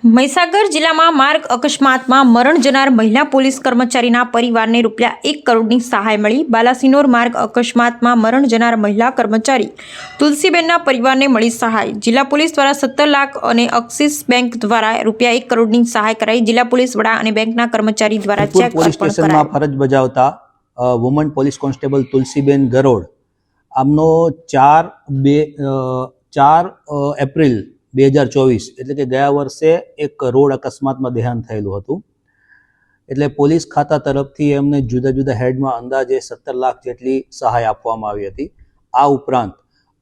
મહીસાગર જિલ્લામાં માર્ગ અકસ્માતમાં મરણ જનાર મહિલા પોલીસ કર્મચારીના પરિવારને ₹1 કરોડની સહાય મળી. બાલાસિનોર માર્ગ અકસ્માતમાં મરણ જનાર મહિલા કર્મચારી તુલસીબેનના પરિવારને મળી સહાય. જિલ્લા પોલીસ દ્વારા 17 લાખ અને એક્સિસ બેંક દ્વારા ₹1 કરોડની સહાય કરાઈ. જિલ્લા પોલીસ વડા અને બેંકના કર્મચારી દ્વારા ચેક પોલીસ સ્ટેશનમાં ફરજ બજાવતા વુમન પોલીસ કોન્સ્ટેબલ તુલસીબેન ગરોડ આમનો 4 એપ્રિલ 2024 એટલે કે ગયા વર્ષે એક રોડ અકસ્માતમાં દેહાંત થયેલું હતું. એટલે પોલીસ ખાતા તરફથી એમને જુદા જુદા હેડમાં અંદાજે 17 લાખ જેટલી સહાય આપવામાં આવી હતી. આ ઉપરાંત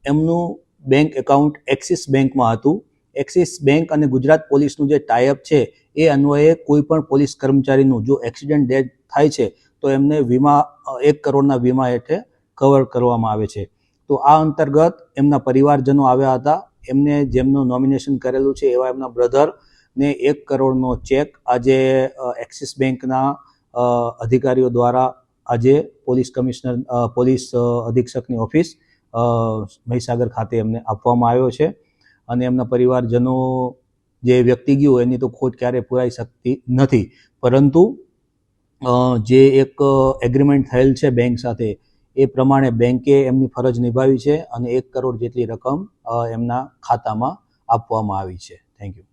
એમનું બેંક એકાઉન્ટ એક્સિસ બેંકમાં હતું. એક્સિસ બેંક અને ગુજરાત પોલીસનું જે ટાઈઅપ છે એ અન્વયે કોઈ પણ પોલીસ કર્મચારીનું જો એક્સિડન્ટ ડેથ થાય છે તો એમને વીમા 1 કરોડના વીમા હેઠળ કવર કરવામાં આવે છે. તો આ અંતર્ગત એમના પરિવારજનો આવ્યા હતા. એમને જેમનું નોમિનેશન કરેલું છે એવા એમના બ્રધરને 1 કરોડનો ચેક આજે એક્સિસ બેંકના અધિકારીઓ દ્વારા આજે પોલીસ અધિક્ષકની ઓફિસ મહીસાગર ખાતે એમને આપવામાં આવ્યો છે. અને એમના પરિવારજનો જે વ્યક્તિ ગયું એની તો ખોટ ક્યારેય પૂરાઈ શકતી નથી, પરંતુ જે એક એગ્રીમેન્ટ થયેલ છે બેંક સાથે એ પ્રમાણે બેંકે એમની ફરજ નિભાવી છે અને 1 કરોડ જેટલી રકમ એમના ખાતામાં આપવામાં આવી છે. Thank you.